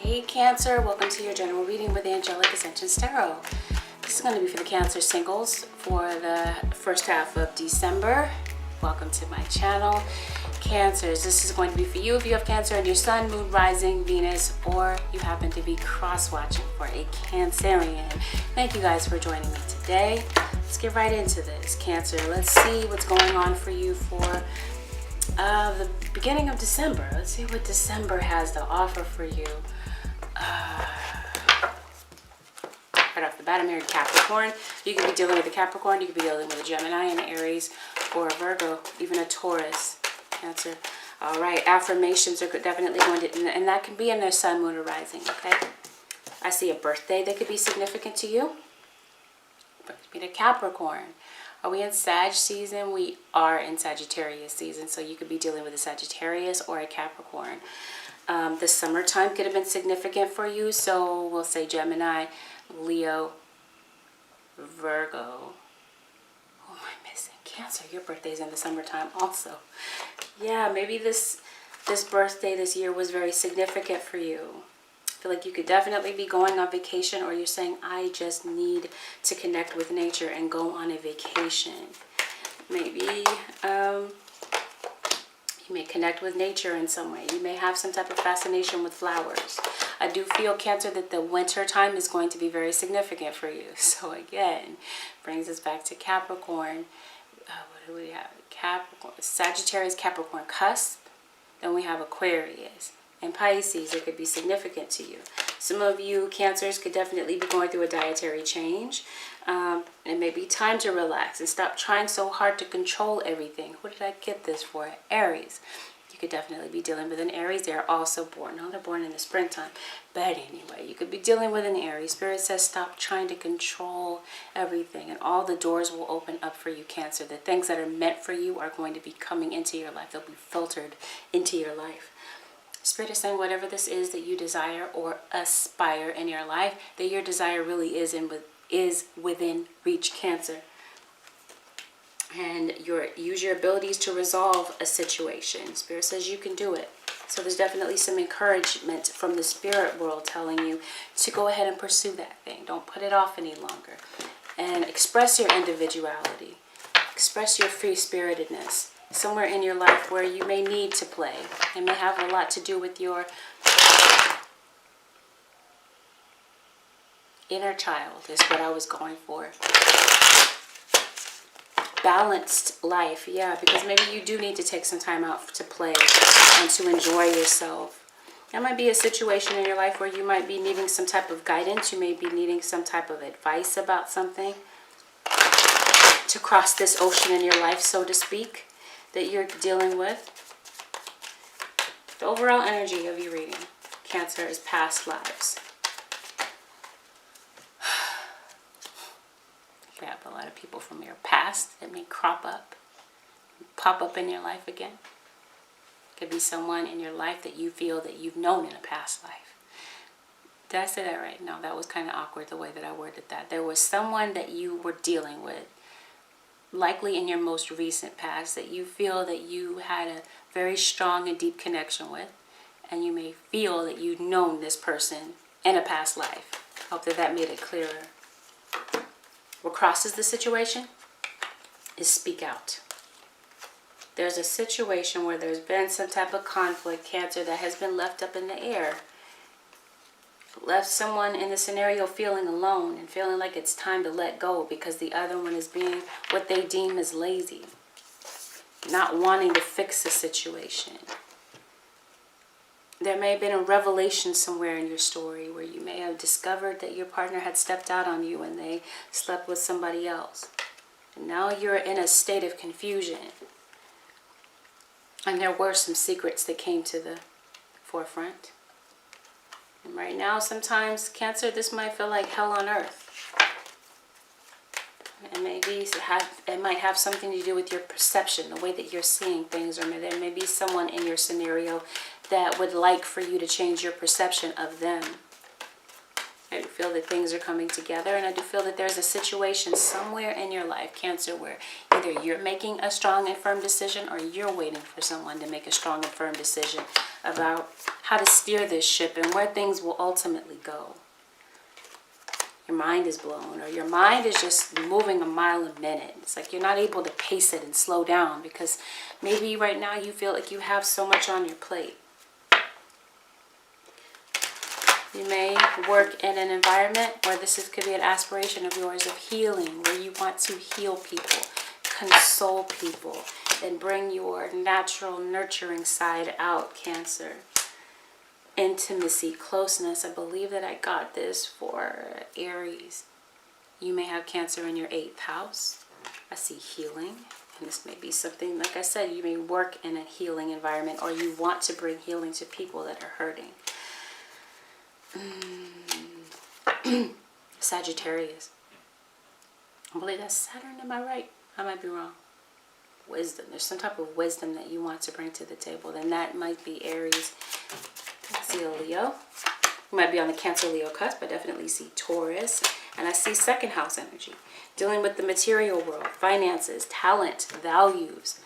Hey Cancer, welcome to your general reading with Angelic, Ascensions Tarot. This is going to be for the Cancer singles for the first half of December. Welcome to my channel. Cancers, this is going to be for you if you have Cancer in your Sun, Moon, Rising, Venus, or you happen to be cross-watching for a Cancerian. Thank you guys for joining me today. Let's get right into this. Cancer, let's see what's going on for you for the beginning of December. Let's see what December has to offer for you. Right off the bat, I'm here at Capricorn. You could be dealing with a Capricorn, you could be dealing with a Gemini, an Aries, or a Virgo, even a Taurus. Cancer. All right, affirmations are definitely going to, and that can be in their Sun, Moon, or Rising, okay? I see a birthday that could be significant to you. Brings me to Capricorn. Are we in Sag season? We are in Sagittarius season, so you could be dealing with a Sagittarius or a Capricorn. The summertime could have been significant for you, so we'll say Gemini, Leo, Virgo. Who am I missing? Cancer, your birthday's in the summertime also. Yeah, maybe this birthday this year was very significant for you. I feel like you could definitely be going on vacation, or you're saying, I just need to connect with nature and go on a vacation. Maybe you may connect with nature in some way. You may have some type of fascination with flowers. I do feel, Cancer, that the winter time is going to be very significant for you. So again, brings us back to Capricorn. What do we have? Capricorn, Sagittarius, Capricorn cusp. Then we have Aquarius and Pisces. It could be significant to you. Some of you Cancers could definitely be going through a dietary change. It may be time to relax and stop trying so hard to control everything. What did I get this for? Aries. You could definitely be dealing with an Aries. They are also born. No, they're born in the springtime. But anyway, you could be dealing with an Aries. Spirit says stop trying to control everything, and all the doors will open up for you, Cancer. The things that are meant for you are going to be coming into your life. They'll be filtered into your life. Spirit is saying whatever this is that you desire or aspire in your life, that your desire really is within reach, Cancer. And use your abilities to resolve a situation. Spirit says you can do it. So there's definitely some encouragement from the spirit world telling you to go ahead and pursue that thing. Don't put it off any longer. And express your individuality. Express your free-spiritedness. Somewhere in your life where you may need to play. It may have a lot to do with your inner child is what I was going for. Balanced life, yeah, because maybe you do need to take some time out to play and to enjoy yourself. There might be a situation in your life where you might be needing some type of guidance. You may be needing some type of advice about something to cross this ocean in your life, so to speak, that you're dealing with. The overall energy of your reading, Cancer, is past lives. You have a lot of people from your past that may crop up, pop up in your life again. Could be someone in your life that you feel that you've known in a past life. Did I say that right? No, that was kind of awkward the way that I worded that. There was someone that you were dealing with, likely in your most recent past, that you feel that you had a very strong and deep connection with, and you may feel that you've known this person in a past life. Hope that made it clearer. What crosses the situation is speak out. There's a situation where there's been some type of conflict, Cancer, that has been left up in the air. Left someone in the scenario feeling alone and feeling like it's time to let go because the other one is being what they deem as lazy. Not wanting to fix the situation. There may have been a revelation somewhere in your story where you may have discovered that your partner had stepped out on you and they slept with somebody else. And now you're in a state of confusion. And there were some secrets that came to the forefront. And right now, sometimes, Cancer, this might feel like hell on earth. And maybe it might have something to do with your perception, the way that you're seeing things, or there may be someone in your scenario that would like for you to change your perception of them. I do feel that things are coming together, and I do feel that there's a situation somewhere in your life, Cancer, where either you're making a strong and firm decision or you're waiting for someone to make a strong and firm decision. about how to steer this ship and where things will ultimately go. Your mind is blown, or your mind is just moving a mile a minute. It's like you're not able to pace it and slow down because maybe right now you feel like you have so much on your plate. You may work in an environment where could be an aspiration of yours of healing, where you want to heal people, console people, and bring your natural nurturing side out, Cancer. Intimacy, closeness. I believe that I got this for Aries. You may have Cancer in your 8th house. I see healing. And this may be something, like I said, you may work in a healing environment, or you want to bring healing to people that are hurting. Sagittarius. I believe that's Saturn. Am I right? I might be wrong. Wisdom. There's some type of wisdom that you want to bring to the table. Then that might be Aries. I see a Leo. You might be on the Cancer-Leo cusp, but definitely see Taurus. And I see 2nd house energy. Dealing with the material world, finances, talent, values.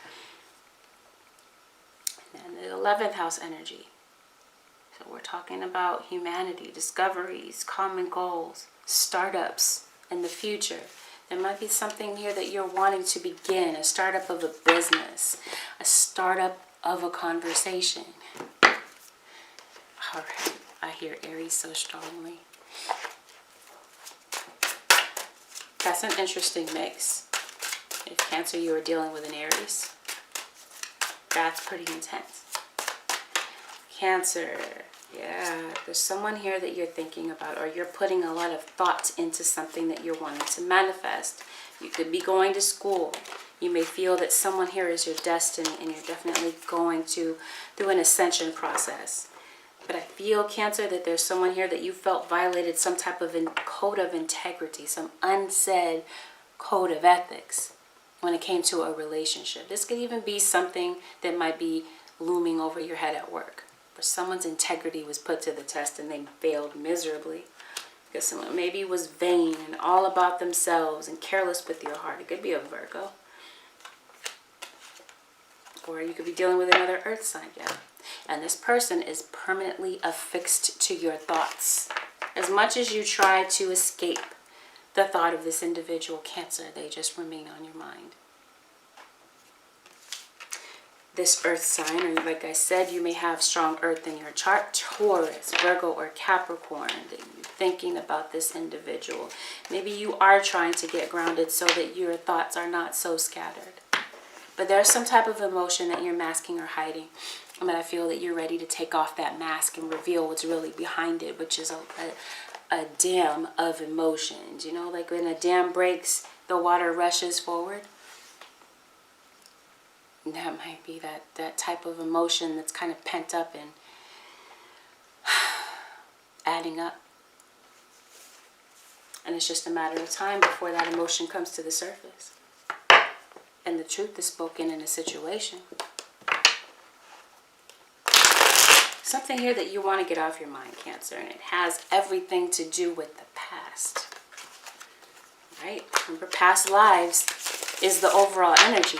And the 11th house energy. So we're talking about humanity, discoveries, common goals, startups in the future. There might be something here that you're wanting to begin, a startup of a business, a startup of a conversation. All right, I hear Aries so strongly. That's an interesting mix. If Cancer, you are dealing with an Aries, that's pretty intense. Cancer, yeah, there's someone here that you're thinking about, or you're putting a lot of thought into something that you're wanting to manifest. You could be going to school. You may feel that someone here is your destiny, and you're definitely going through an ascension process. But I feel, Cancer, that there's someone here that you felt violated some type of code of integrity, some unsaid code of ethics when it came to a relationship. This could even be something that might be looming over your head at work, where someone's integrity was put to the test and they failed miserably. Because someone maybe was vain and all about themselves and careless with your heart. It could be a Virgo. Or you could be dealing with another earth sign, yeah. And this person is permanently affixed to your thoughts. As much as you try to escape the thought of this individual, Cancer, they just remain on your mind. This earth sign, or like I said, you may have strong earth in your chart, Taurus, Virgo, or Capricorn, that you're thinking about this individual. Maybe you are trying to get grounded so that your thoughts are not so scattered. But there's some type of emotion that you're masking or hiding. But I feel that you're ready to take off that mask and reveal what's really behind it, which is a dam of emotions. You know, like when a dam breaks, the water rushes forward. That might be that type of emotion that's kind of pent up and adding up. And it's just a matter of time before that emotion comes to the surface. And the truth is spoken in a situation. Something here that you want to get off your mind, Cancer, and it has everything to do with the past. Right? Remember, past lives is the overall energy.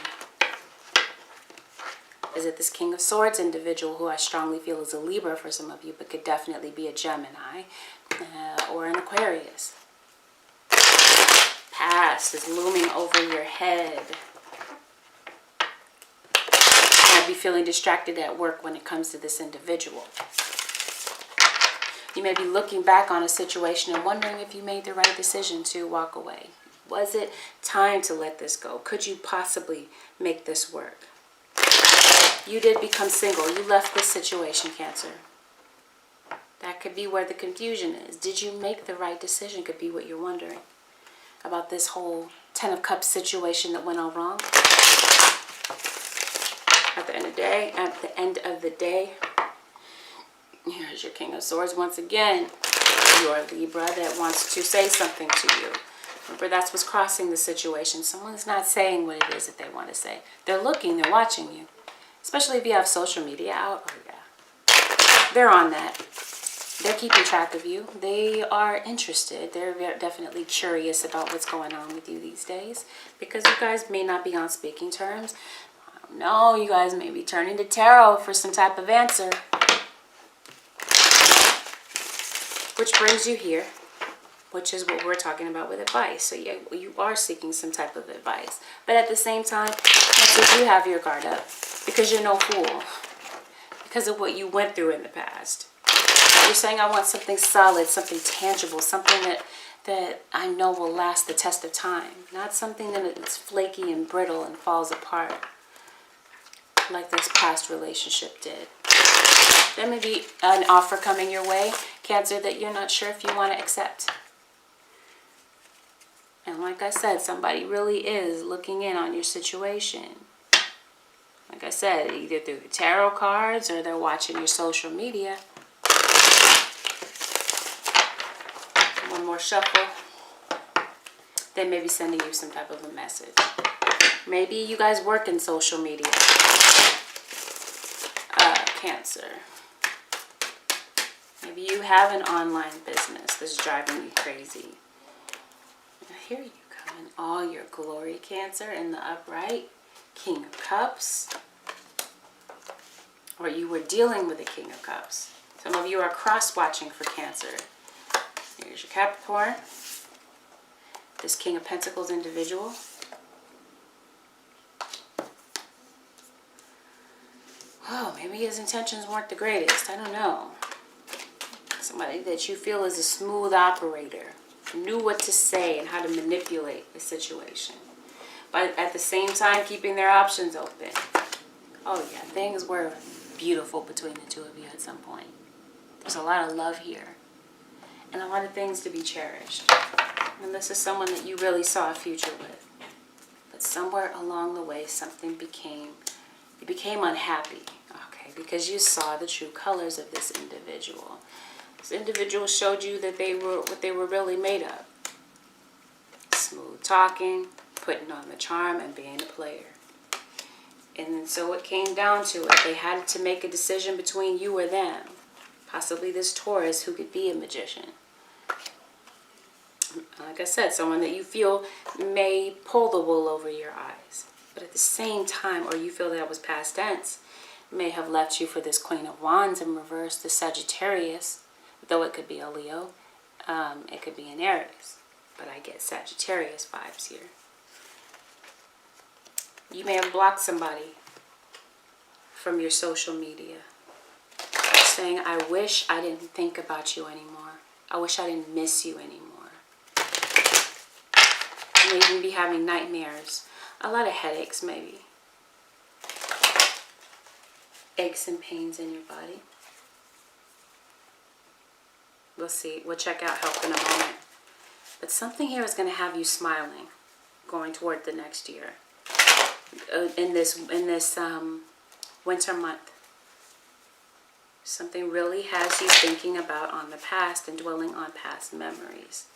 Is it this King of Swords individual, who I strongly feel is a Libra for some of you, but could definitely be a Gemini or an Aquarius. Past is looming over your head. You might be feeling distracted at work when it comes to this individual. You may be looking back on a situation and wondering if you made the right decision to walk away. Was it time to let this go? Could you possibly make this work? You did become single. You left this situation, Cancer. That could be where the confusion is. Did you make the right decision? Could be what you're wondering about this whole 10 of Cups situation that went all wrong. At the end of the day, here's your King of Swords once again. You're a Libra that wants to say something to you. Remember, that's what's crossing the situation. Someone's not saying what it is that they want to say. They're looking, they're watching you. Especially if you have social media out. Oh, yeah. They're on that. They're keeping track of you. They are interested. They're definitely curious about what's going on with you these days. Because you guys may not be on speaking terms. I don't know. You guys may be turning to tarot for some type of answer. which brings you here, which is what we're talking about with advice. So yeah, you are seeking some type of advice. But at the same time, Cancer, you have your guard up because you're no fool. Because of what you went through in the past. You're saying, I want something solid, something tangible, something that I know will last the test of time. Not something that it's flaky and brittle and falls apart like this past relationship did. There may be an offer coming your way, Cancer, that you're not sure if you want to accept. And like I said, somebody really is looking in on your situation. Like I said, either through the tarot cards or they're watching your social media. One more shuffle. They may be sending you some type of a message. Maybe you guys work in social media. Cancer. Maybe you have an online business that's driving you crazy. Now here you come in all your glory, Cancer, in the upright. King of Cups. Or you were dealing with the King of Cups. Some of you are cross-watching for Cancer. Here's your Capricorn. This King of Pentacles individual. Oh, maybe his intentions weren't the greatest. I don't know. Somebody that you feel is a smooth operator. Knew what to say and how to manipulate the situation. But at the same time, keeping their options open. Oh yeah, things were beautiful between the two of you at some point. There's a lot of love here. And a lot of things to be cherished. And this is someone that you really saw a future with. But somewhere along the way, something you became unhappy. Okay, because you saw the true colors of this individual. This individual showed you that they were what they were really made of. Smooth talking, putting on the charm, and being a player. And then so it came down to it. They had to make a decision between you or them. Possibly this Taurus who could be a magician. Like I said, someone that you feel may pull the wool over your eyes. But at the same time, or you feel that was past tense, may have left you for this Queen of Wands in reverse, the Sagittarius. Though it could be a Leo, it could be an Aries. But I get Sagittarius vibes here. You may have blocked somebody from your social media. Saying, I wish I didn't think about you anymore. I wish I didn't miss you anymore. You may even be having nightmares. A lot of headaches, maybe. Aches and pains in your body. We'll see. We'll check out help in a moment. But something here is going to have you smiling going toward the next year. In this winter month. Something really has you thinking about on the past and dwelling on past memories.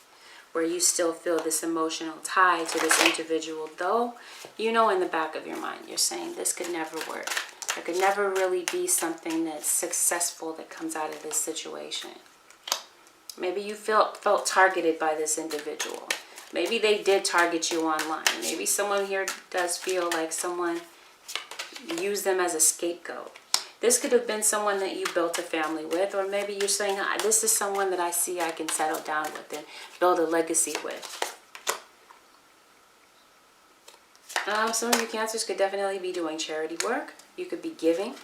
Where you still feel this emotional tie to this individual. Though, you know in the back of your mind, you're saying this could never work. There could never really be something that's successful that comes out of this situation. Maybe you felt targeted by this individual. Maybe they did target you online. Maybe someone here does feel like someone used them as a scapegoat. This could have been someone that you built a family with, or maybe you're saying, this is someone that I see I can settle down with and build a legacy with. Some of you Cancers could definitely be doing charity work. You could be giving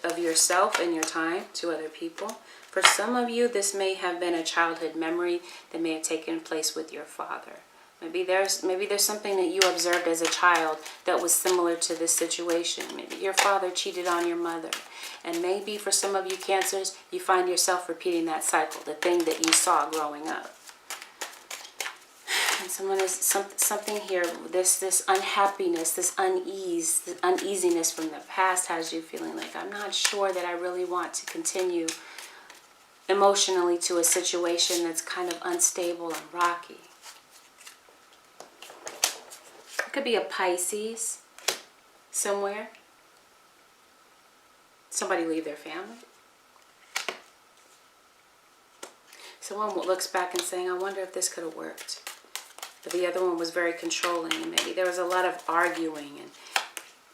of yourself and your time to other people. For some of you, this may have been a childhood memory that may have taken place with your father. Maybe there's something that you observed as a child that was similar to this situation. Maybe your father cheated on your mother. And maybe for some of you Cancers, you find yourself repeating that cycle, the thing that you saw growing up. And something here, this unhappiness, this uneasiness from the past has you feeling like, I'm not sure that I really want to continue emotionally to a situation that's kind of unstable and rocky. It could be a Pisces somewhere. Somebody leave their family. Someone looks back and saying, I wonder if this could have worked. But the other one was very controlling, and maybe there was a lot of arguing and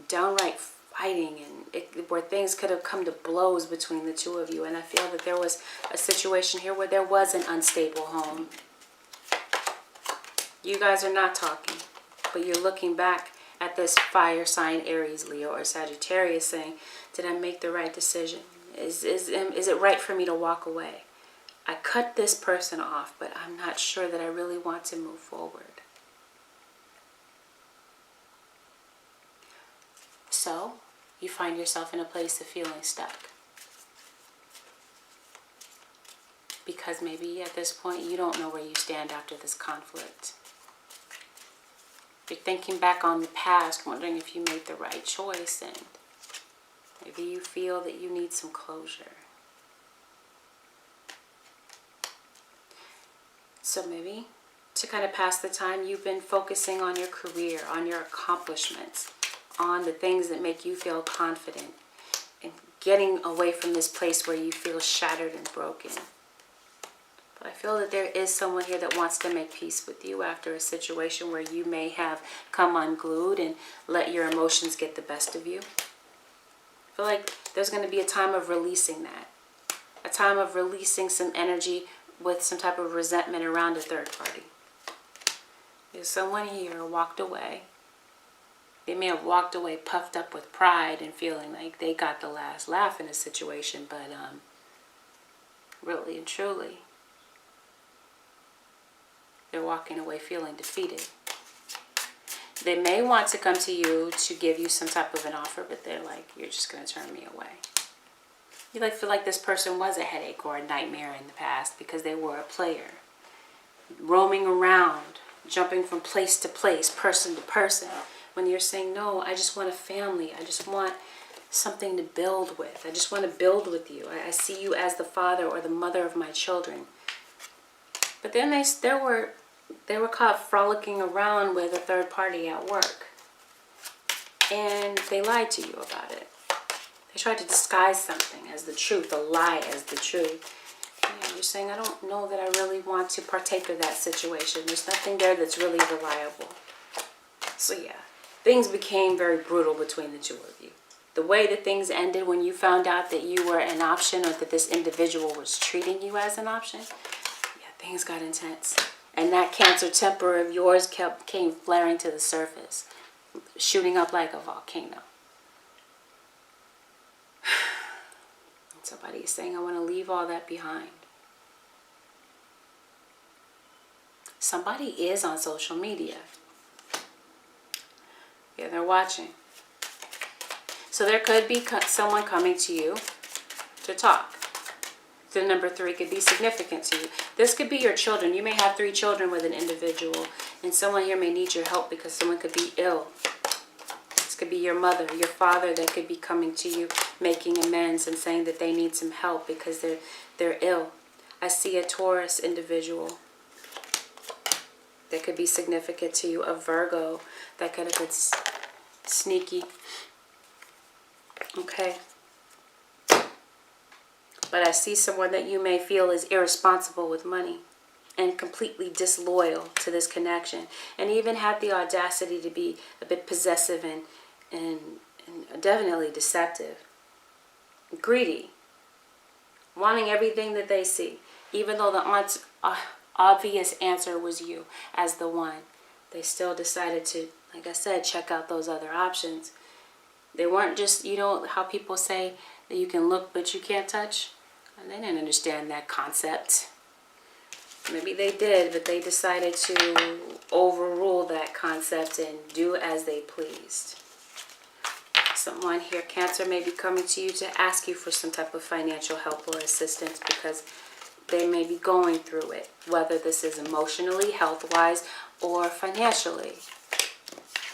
downright fighting, and where things could have come to blows between the two of you. And I feel that there was a situation here where there was an unstable home. You guys are not talking, but you're looking back at this fire sign, Aries, Leo, or Sagittarius, saying, did I make the right decision? Is it right for me to walk away? I cut this person off, but I'm not sure that I really want to move forward. So, you find yourself in a place of feeling stuck. Because maybe at this point you don't know where you stand after this conflict. You're thinking back on the past, wondering if you made the right choice, and maybe you feel that you need some closure. So maybe to kind of pass the time, you've been focusing on your career, on your accomplishments, on the things that make you feel confident, and getting away from this place where you feel shattered and broken. But I feel that there is someone here that wants to make peace with you after a situation where you may have come unglued and let your emotions get the best of you. I feel like there's going to be a time of releasing that. A time of releasing some energy with some type of resentment around a third party. There's someone here walked away. They may have walked away puffed up with pride and feeling like they got the last laugh in a situation, but really and truly, they're walking away feeling defeated. They may want to come to you to give you some type of an offer, but they're like, you're just going to turn me away. You feel like this person was a headache or a nightmare in the past because they were a player. Roaming around, jumping from place to place, person to person. When you're saying, no, I just want a family. I just want something to build with. I just want to build with you. I see you as the father or the mother of my children. But then they were caught frolicking around with a third party at work. And they lied to you about it. They tried to disguise something as the truth, a lie as the truth. And you're saying, I don't know that I really want to partake of that situation. There's nothing there that's really reliable. So yeah, things became very brutal between the two of you. The way that things ended when you found out that you were an option, or that this individual was treating you as an option, yeah, things got intense. And that Cancer temper of yours came flaring to the surface, shooting up like a volcano. Somebody is saying, I want to leave all that behind. Somebody is on social media. Yeah, they're watching. So there could be someone coming to you to talk. The number 3 could be significant to you. This could be your children. You may have 3 children with an individual, and someone here may need your help because someone could be ill. This could be your mother, your father that could be coming to you, making amends and saying that they need some help because they're ill. I see a Taurus individual that could be significant to you, a Virgo that could have been sneaky. Okay. But I see someone that you may feel is irresponsible with money and completely disloyal to this connection, and even had the audacity to be a bit possessive and definitely deceptive. Greedy. Wanting everything that they see, even though the obvious answer was you as the one. They still decided to, like I said, check out those other options. They weren't just, you know how people say that you can look but you can't touch? And they didn't understand that concept. Maybe they did, but they decided to overrule that concept and do as they pleased. Someone here, Cancer, may be coming to you to ask you for some type of financial help or assistance because they may be going through it, whether this is emotionally, health-wise, or financially.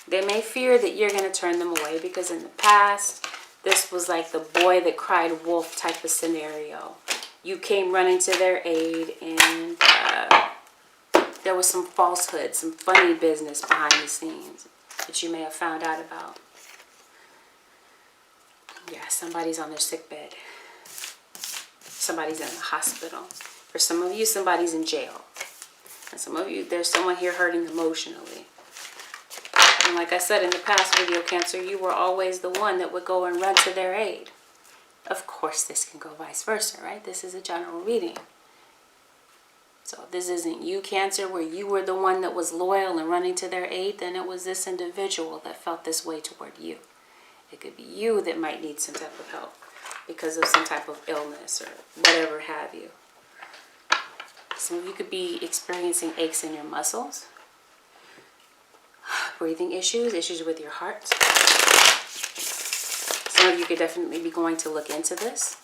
They may fear that you're going to turn them away because in the past, this was like the boy that cried wolf type of scenario. You came running to their aid, and there was some falsehood, some funny business behind the scenes that you may have found out about. Yeah, somebody's on their sick bed. Somebody's in the hospital. For some of you, somebody's in jail. And some of you, there's someone here hurting emotionally. And like I said in the past video, Cancer, you were always the one that would go and run to their aid. Of course, this can go vice versa, right? This is a general reading. So if this isn't you, Cancer, where you were the one that was loyal and running to their aid, then it was this individual that felt this way toward you. It could be you that might need some type of help because of some type of illness or whatever have you. Some of you could be experiencing aches in your muscles, breathing issues, issues with your heart. Some of you could definitely be going to look into this.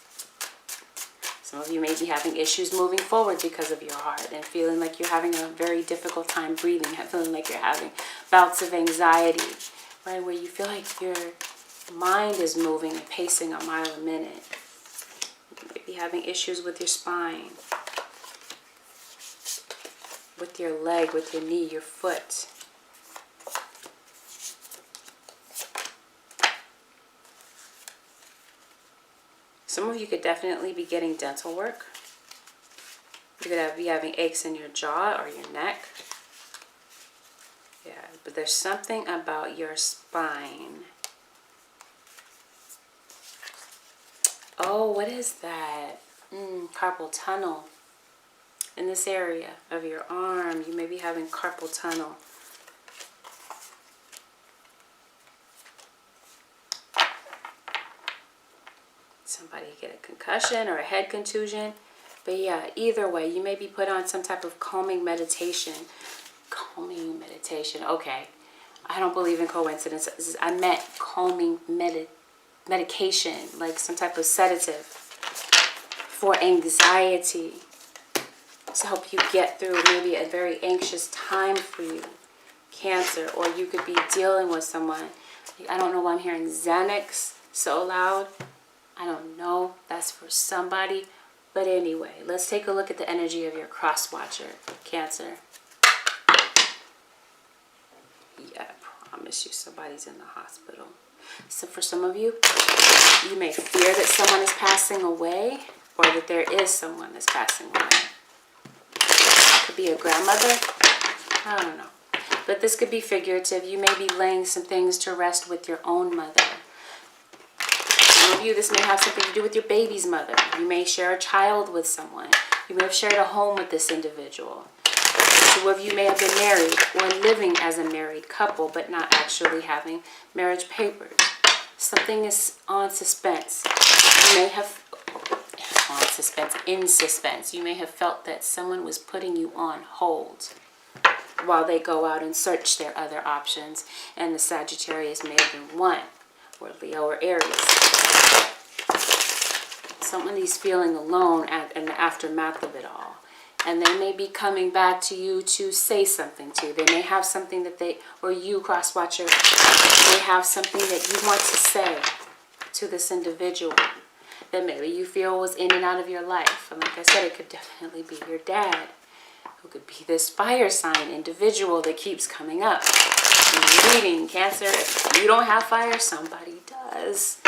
Some of you may be having issues moving forward because of your heart and feeling like you're having a very difficult time breathing, feeling like you're having bouts of anxiety, right, where you feel like your mind is moving and pacing a mile a minute. You may be having issues with your spine, with your leg, with your knee, your foot. Some of you could definitely be getting dental work. You could be having aches in your jaw or your neck. Yeah, but there's something about your spine. Oh, what is that? Carpal tunnel. In this area of your arm, you may be having carpal tunnel. Somebody get a concussion or a head contusion. But yeah, either way, you may be put on some type of calming meditation. Calming meditation. Okay. I don't believe in coincidences. I meant calming medication, like some type of sedative for anxiety, to help you get through maybe a very anxious time for you, Cancer. Or you could be dealing with someone. I don't know why I'm hearing Xanax so loud. I don't know. That's for somebody. But anyway, let's take a look at the energy of your cross watcher, Cancer. Yeah, I promise you somebody's in the hospital. So for some of you, you may fear that someone is passing away, or that there is someone that's passing away. It could be a grandmother. I don't know. But this could be figurative. You may be laying some things to rest with your own mother. Some of you, this may have something to do with your baby's mother. You may share a child with someone. You may have shared a home with this individual. Some of you may have been married or living as a married couple, but not actually having marriage papers. Something is on suspense. You may have in suspense. You may have felt that someone was putting you on hold while they go out and search their other options. And the Sagittarius may have been one, or Leo or Aries. Someone is feeling alone in the aftermath of it all. And they may be coming back to you to say something to you. They may have something that or you, cross-watcher, may have something that you want to say to this individual that maybe you feel was in and out of your life. And like I said, it could definitely be your dad, who could be this fire sign individual that keeps coming up. In your reading, Cancer, if you don't have fire, somebody does.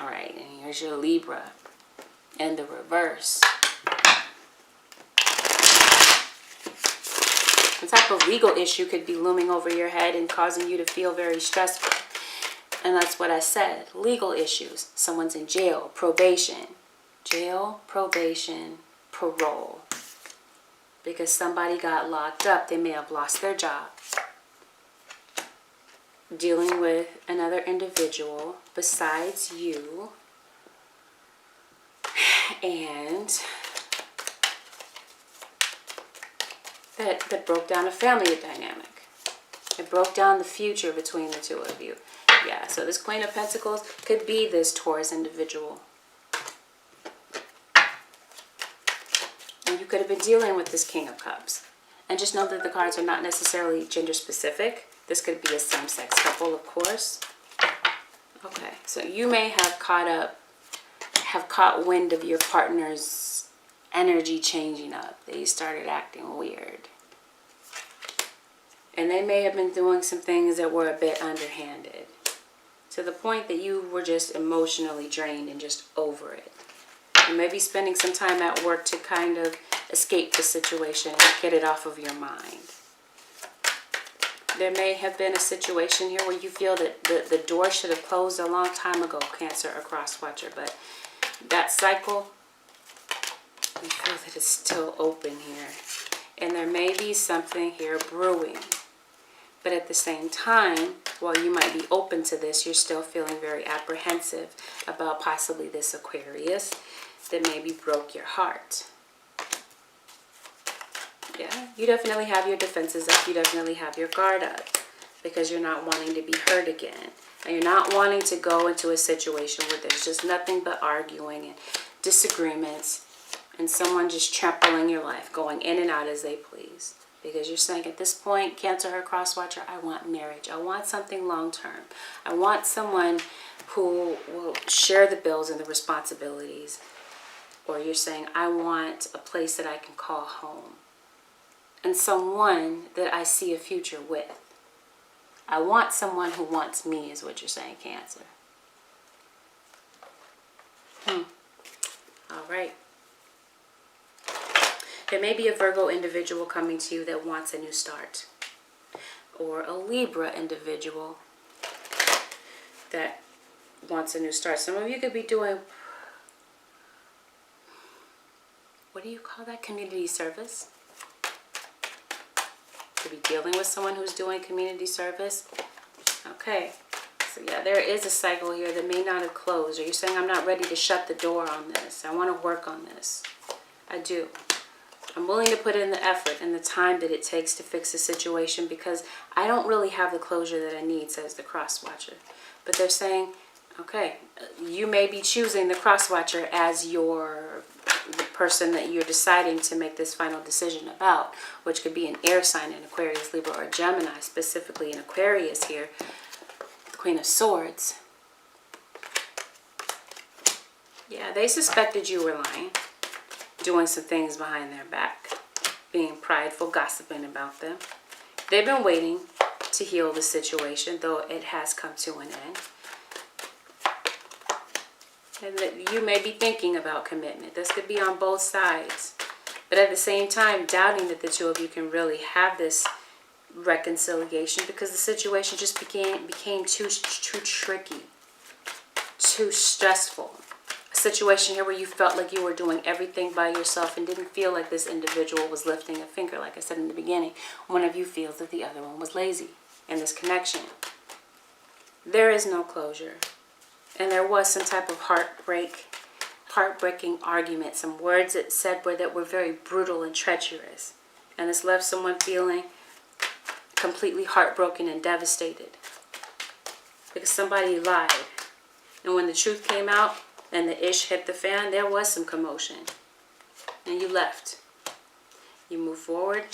All right, and here's your Libra in the reverse. Some type of legal issue could be looming over your head and causing you to feel very stressful. And that's what I said. Legal issues. Someone's in jail, probation. Jail, probation, parole. Because somebody got locked up. They may have lost their job. Dealing with another individual besides you. And that broke down a family dynamic. It broke down the future between the two of you. Yeah, so this Queen of Pentacles could be this Taurus individual. And you could have been dealing with this King of Cups. And just know that the cards are not necessarily gender specific. This could be a same-sex couple, of course. Okay, so you may have caught wind of your partner's energy changing up. They started acting weird. And they may have been doing some things that were a bit underhanded, to the point that you were just emotionally drained and just over it. You may be spending some time at work to kind of escape the situation and get it off of your mind. There may have been a situation here where you feel that the door should have closed a long time ago, Cancer or cross-watcher. But that cycle, you feel that it's still open here. And there may be something here brewing. But at the same time, while you might be open to this, you're still feeling very apprehensive about possibly this Aquarius that maybe broke your heart. Yeah, you definitely have your defenses up. You definitely have your guard up because you're not wanting to be hurt again. And you're not wanting to go into a situation where there's just nothing but arguing and disagreements and someone just trampling your life, going in and out as they please. Because you're saying at this point, Cancer or cross-watcher, I want marriage. I want something long-term. I want someone who will share the bills and the responsibilities. Or you're saying, I want a place that I can call home. And someone that I see a future with. I want someone who wants me, is what you're saying, Cancer. All right. There may be a Virgo individual coming to you that wants a new start. Or a Libra individual that wants a new start. Some of you could be doing, what do you call that? Community service. Could be dealing with someone who's doing community service. Okay. So yeah, there is a cycle here that may not have closed. Or you're saying, I'm not ready to shut the door on this. I want to work on this. I do. I'm willing to put in the effort and the time that it takes to fix the situation because I don't really have the closure that I need, says the cross-watcher. But they're saying, okay, you may be choosing the cross-watcher as the person that you're deciding to make this final decision about, which could be an air sign in Aquarius, Libra, or Gemini, specifically in Aquarius here, the Queen of Swords. Yeah, they suspected you were lying, doing some things behind their back, being prideful, gossiping about them. They've been waiting to heal the situation, though it has come to an end. And that you may be thinking about commitment. This could be on both sides. But at the same time, doubting that the two of you can really have this reconciliation because the situation just became too tricky, too stressful. A situation here where you felt like you were doing everything by yourself and didn't feel like this individual was lifting a finger. Like I said in the beginning, one of you feels that the other one was lazy in this connection. There is no closure. And there was some type of heartbreaking argument, some words that said that were very brutal and treacherous. And this left someone feeling completely heartbroken and devastated. Because somebody lied. And when the truth came out and the ish hit the fan, there was some commotion. And you left. You moved forward.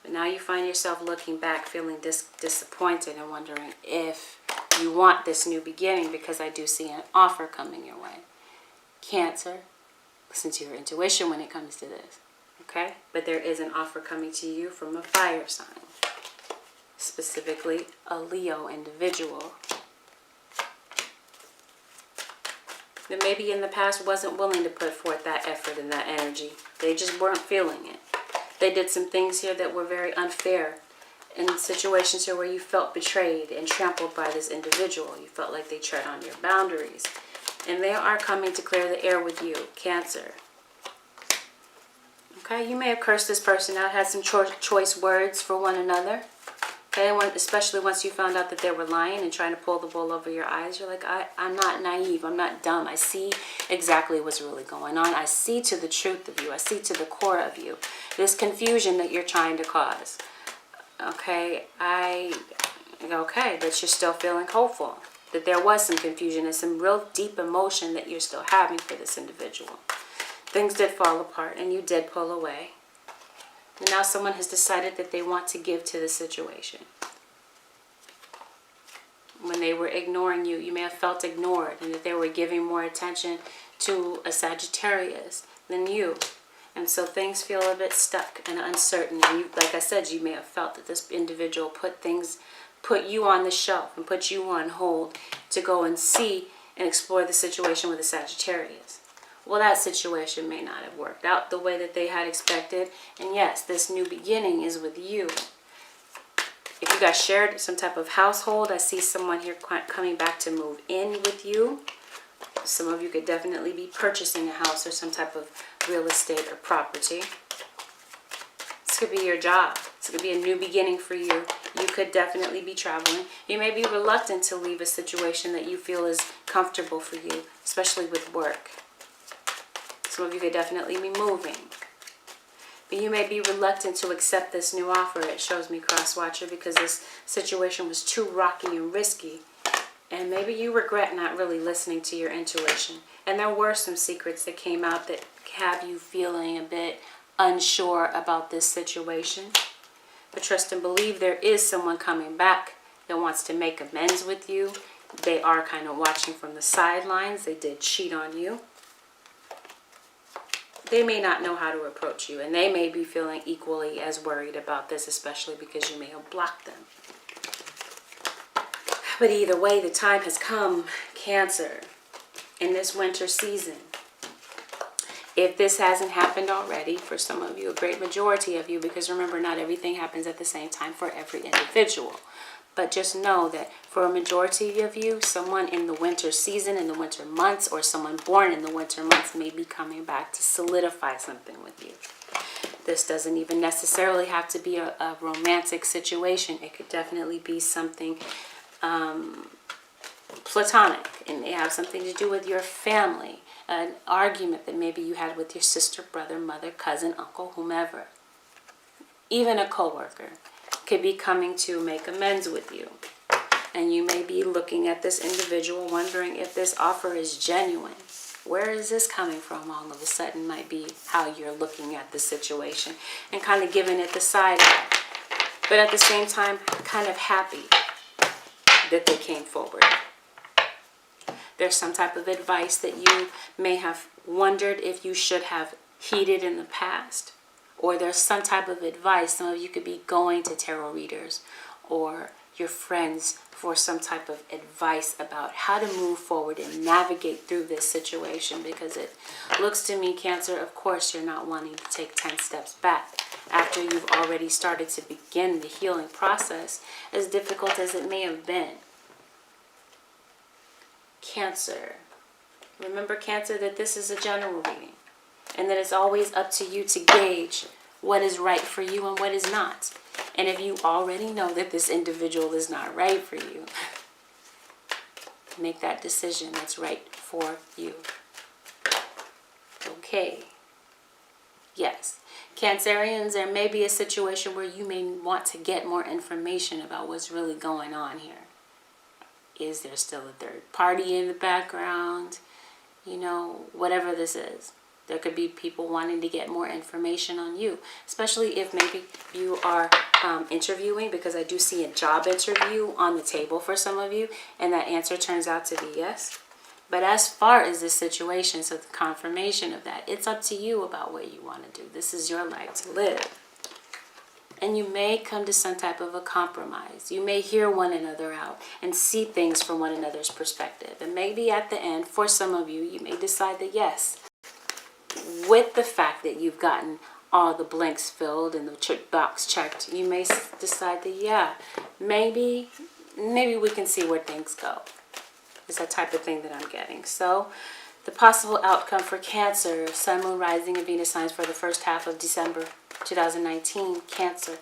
But now you find yourself looking back, feeling disappointed and wondering if you want this new beginning, because I do see an offer coming your way. Cancer, listen to your intuition when it comes to this. Okay? But there is an offer coming to you from a fire sign. Specifically, a Leo individual. That maybe in the past wasn't willing to put forth that effort and that energy. They just weren't feeling it. They did some things here that were very unfair. In situations here where you felt betrayed and trampled by this individual. You felt like they tread on your boundaries. And they are coming to clear the air with you, Cancer. Okay, you may have cursed this person out, had some choice words for one another. Okay, especially once you found out that they were lying and trying to pull the wool over your eyes. You're like, I'm not naive, I'm not dumb. I see exactly what's really going on. I see to the truth of you. I see to the core of you. This confusion that you're trying to cause. Okay, but you're still feeling hopeful that there was some confusion and some real deep emotion that you're still having for this individual. Things did fall apart and you did pull away. And now someone has decided that they want to give to the situation. When they were ignoring you, you may have felt ignored and that they were giving more attention to a Sagittarius than you. And so things feel a bit stuck and uncertain. And you, like I said, you may have felt that this individual put you on the shelf and put you on hold to go and see and explore the situation with a Sagittarius. Well, that situation may not have worked out the way that they had expected. And yes, this new beginning is with you. If you guys shared some type of household, I see someone here coming back to move in with you. Some of you could definitely be purchasing a house or some type of real estate or property. This could be your job. This could be a new beginning for you. You could definitely be traveling. You may be reluctant to leave a situation that you feel is comfortable for you, especially with work. Some of you could definitely be moving. But you may be reluctant to accept this new offer. It shows me, cross-watcher, because this situation was too rocky and risky. And maybe you regret not really listening to your intuition. And there were some secrets that came out that have you feeling a bit unsure about this situation. But trust and believe there is someone coming back that wants to make amends with you. They are kind of watching from the sidelines. They did cheat on you. They may not know how to approach you, and they may be feeling equally as worried about this, especially because you may have blocked them. But either way, the time has come, Cancer, in this winter season. If this hasn't happened already, for some of you, a great majority of you, because remember, not everything happens at the same time for every individual. But just know that for a majority of you, someone in the winter season, in the winter months, or someone born in the winter months may be coming back to solidify something with you. This doesn't even necessarily have to be a romantic situation. It could definitely be something platonic, and they have something to do with your family. An argument that maybe you had with your sister, brother, mother, cousin, uncle, whomever. Even a coworker could be coming to make amends with you. And you may be looking at this individual wondering if this offer is genuine. Where is this coming from all of a sudden might be how you're looking at the situation and kind of giving it the side eye. But at the same time, kind of happy that they came forward. There's some type of advice that you may have wondered if you should have heeded in the past. Or there's some type of advice. Some of you could be going to tarot readers or your friends for some type of advice about how to move forward and navigate through this situation. Because it looks to me, Cancer, of course you're not wanting to take 10 steps back after you've already started to begin the healing process, as difficult as it may have been. Cancer. Remember, Cancer, that this is a general reading. And that it's always up to you to gauge what is right for you and what is not. And if you already know that this individual is not right for you, make that decision that's right for you. Okay. Yes. Cancerians, there may be a situation where you may want to get more information about what's really going on here. Is there still a third party in the background? You know, whatever this is. There could be people wanting to get more information on you, especially if maybe you are interviewing, because I do see a job interview on the table for some of you, and that answer turns out to be yes. But as far as this situation, so the confirmation of that, it's up to you about what you want to do. This is your life to live. And you may come to some type of a compromise. You may hear one another out and see things from one another's perspective. And maybe at the end, for some of you, you may decide that yes, with the fact that you've gotten all the blanks filled and the box checked, you may decide that, yeah, maybe we can see where things go. It's that type of thing that I'm getting. So the possible outcome for Cancer, Sun, Moon, Rising, and Venus signs for the first half of December 2019, Cancer.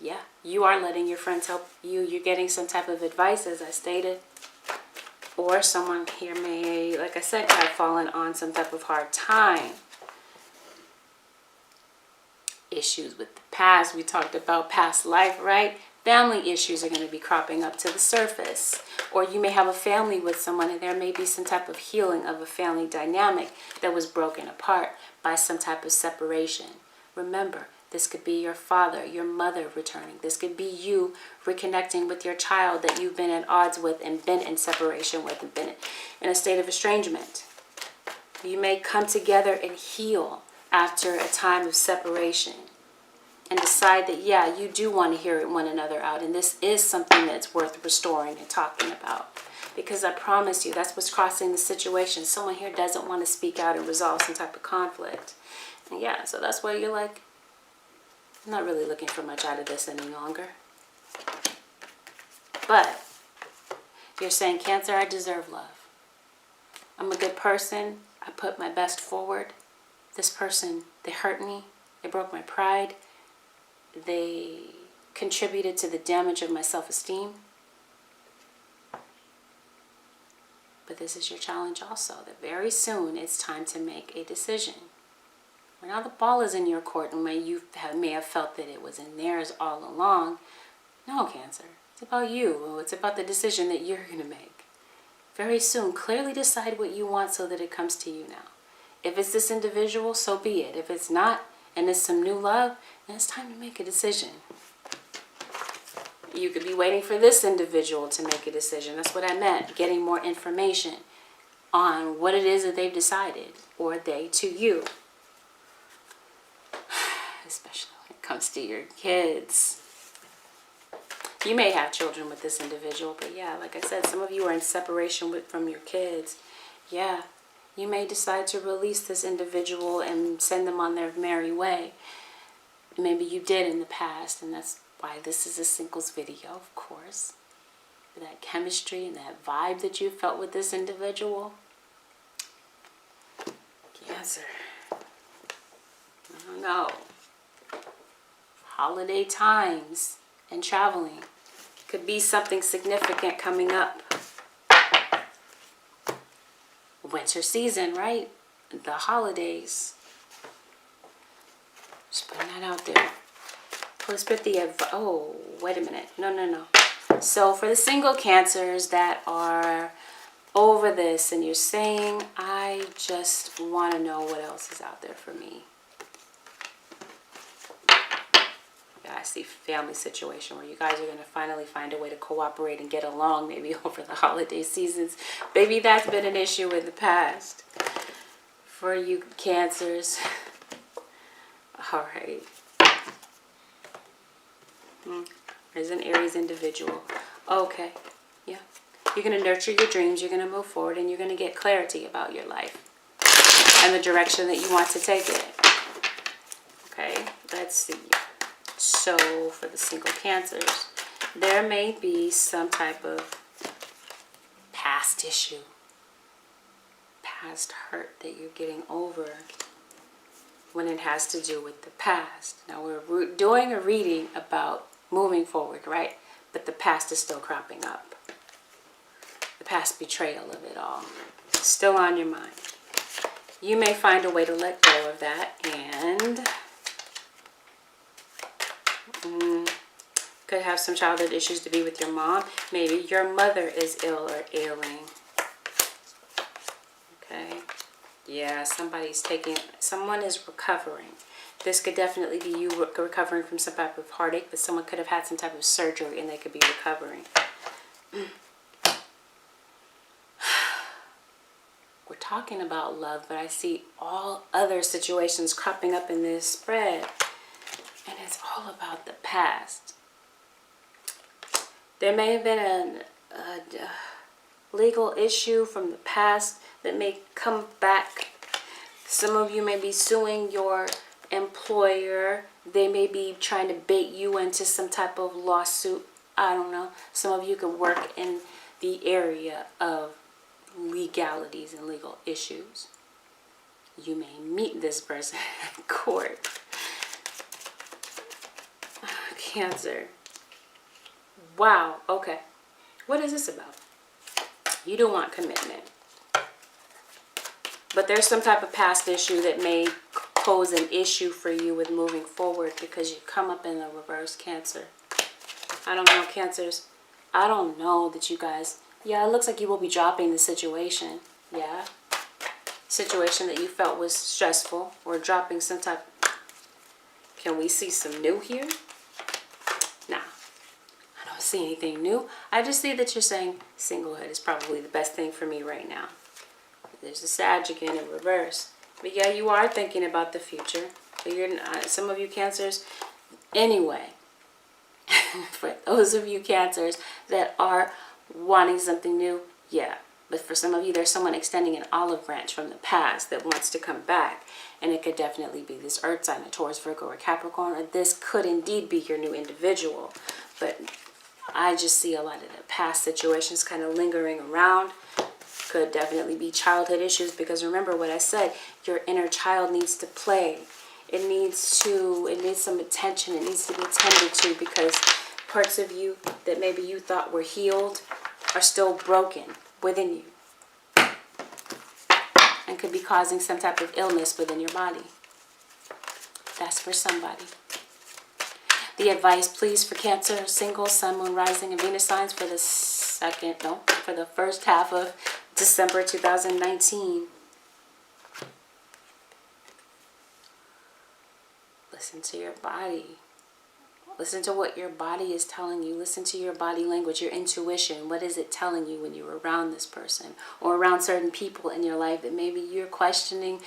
Yeah, you are letting your friends help you. You're getting some type of advice, as I stated. Or someone here may, like I said, have fallen on some type of hard time. Issues with the past. We talked about past life, right? Family issues are going to be cropping up to the surface. Or you may have a family with someone and there may be some type of healing of a family dynamic that was broken apart by some type of separation. Remember, this could be your father, your mother returning. This could be you reconnecting with your child that you've been at odds with and been in separation with and been in a state of estrangement. You may come together and heal after a time of separation and decide that, yeah, you do want to hear one another out. And this is something that's worth restoring and talking about. Because I promise you, that's what's crossing the situation. Someone here doesn't want to speak out and resolve some type of conflict. And yeah, so that's why you're like, I'm not really looking for much out of this any longer. But you're saying, Cancer, I deserve love. I'm a good person. I put my best forward. This person, they hurt me. They broke my pride. They contributed to the damage of my self-esteem. But this is your challenge also, that very soon it's time to make a decision. Well, now the ball is in your court, and when you may have felt that it was in theirs all along. No, Cancer. It's about you. It's about the decision that you're going to make. Very soon, clearly decide what you want so that it comes to you now. If it's this individual, so be it. If it's not, and it's some new love, then it's time to make a decision. You could be waiting for this individual to make a decision. That's what I meant. Getting more information on what it is that they've decided, or they to you. Especially when it comes to your kids. You may have children with this individual, but yeah, like I said, some of you are in separation from your kids. Yeah, you may decide to release this individual and send them on their merry way. Maybe you did in the past, and that's why this is a singles video, of course. That chemistry and that vibe that you felt with this individual. Cancer. I don't know. Holiday times and traveling. Could be something significant coming up. Winter season, right? The holidays. Just putting that out there. Let's put the, oh, wait a minute. No. So for the single Cancers that are over this and you're saying, I just want to know what else is out there for me. I see family situation where you guys are going to finally find a way to cooperate and get along maybe over the holiday seasons. Maybe that's been an issue in the past for you Cancers. All right. There's an Aries individual. Okay. Yeah. You're going to nurture your dreams. You're going to move forward and you're going to get clarity about your life and the direction that you want to take it. Okay. Let's see. So, for the single Cancers, there may be some type of past issue, past hurt that you're getting over when it has to do with the past. Now, we're doing a reading about moving forward, right? But the past is still cropping up. The past betrayal of it all. Still on your mind. You may find a way to let go of that and... could have some childhood issues to be with your mom. Maybe your mother is ill or ailing. Okay. Yeah, someone is recovering. This could definitely be you recovering from some type of heartache, but someone could have had some type of surgery and they could be recovering. We're talking about love, but I see all other situations cropping up in this spread. And it's all about the past. There may have been a legal issue from the past that may come back. Some of you may be suing your employer. They may be trying to bait you into some type of lawsuit. I don't know. Some of you could work in the area of legalities and legal issues. You may meet this person at court. Cancer. Wow. Okay. What is this about? You don't want commitment. But there's some type of past issue that may pose an issue for you with moving forward because you come up in a reverse, Cancer. I don't know, Cancers. I don't know that you guys... Yeah, it looks like you will be dropping the situation. Yeah. Situation that you felt was stressful or dropping some type... Can we see some new here? Nah, I don't see anything new. I just see that you're saying singlehood is probably the best thing for me right now. There's a Sag again in reverse. But yeah, you are thinking about the future. But you're not, some of you Cancers, anyway, for those of you Cancers that are wanting something new, yeah, But for some of you, there's someone extending an olive branch from the past that wants to come back. And it could definitely be this earth sign, a Taurus, Virgo, or Capricorn. Or this could indeed be your new individual. But I just see a lot of the past situations kind of lingering around. Could definitely be childhood issues. Because remember what I said, your inner child needs to play. It needs some attention. It needs to be tended to, because parts of you that maybe you thought were healed are still broken within you, and could be causing some type of illness within your body. That's for somebody. The advice, please, for Cancer, single, Sun, Moon, Rising, and Venus signs for the first half of December 2019. Listen to your body. Listen to what your body is telling you. Listen to your body language, your intuition. What is it telling you when you're around this person or around certain people in your life that maybe you're questioning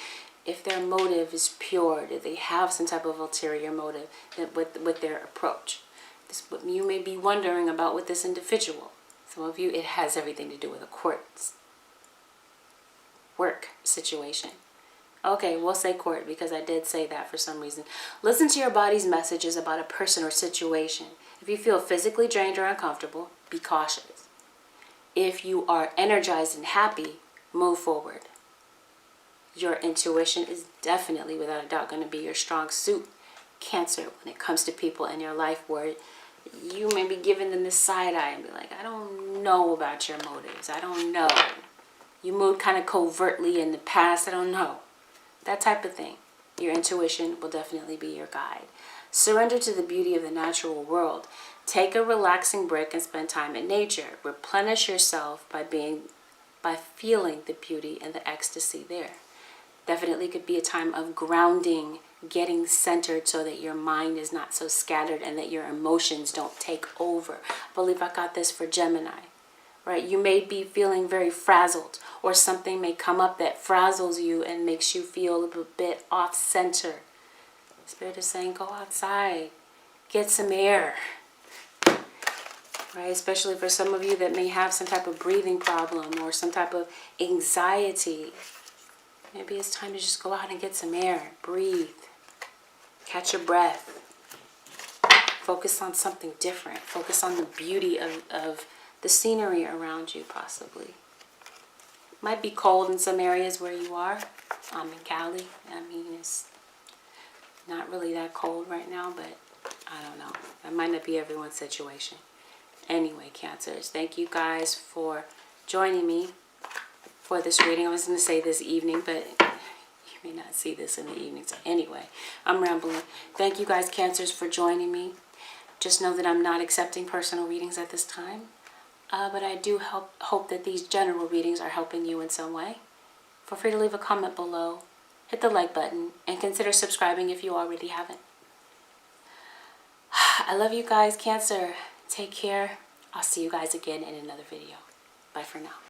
if their motive is pure? Do they have some type of ulterior motive with their approach? This is what you may be wondering about with this individual. Some of you, it has everything to do with a court work situation. Okay, we'll say court because I did say that for some reason. Listen to your body's messages about a person or situation. If you feel physically drained or uncomfortable, be cautious. If you are energized and happy, move forward. Your intuition is definitely, without a doubt, going to be your strong suit, Cancer, when it comes to people in your life where you may be giving them this side eye and be like, I don't know about your motives. I don't know. You moved kind of covertly in the past. I don't know. That type of thing. Your intuition will definitely be your guide. Surrender to the beauty of the natural world. Take a relaxing break and spend time in nature. Replenish yourself by feeling the beauty and the ecstasy there. Definitely could be a time of grounding, getting centered so that your mind is not so scattered and that your emotions don't take over. I believe I got this for Gemini. Right? You may be feeling very frazzled, or something may come up that frazzles you and makes you feel a bit off center. Spirit is saying, go outside, get some air. Right? Especially for some of you that may have some type of breathing problem or some type of anxiety. Maybe it's time to just go out and get some air. Breathe. Catch your breath. Focus on something different. Focus on the beauty of the scenery around you, possibly. Might be cold in some areas where you are. I'm in Cali. I mean, it's not really that cold right now, but I don't know. That might not be everyone's situation. Anyway, Cancers, thank you guys for joining me for this reading. I was going to say this evening, but you may not see this in the evening. So anyway, I'm rambling. Thank you guys, Cancers, for joining me. Just know that I'm not accepting personal readings at this time. But I do hope that these general readings are helping you in some way. Feel free to leave a comment below, hit the like button, and consider subscribing if you already haven't. I love you guys, Cancer. Take care. I'll see you guys again in another video. Bye for now.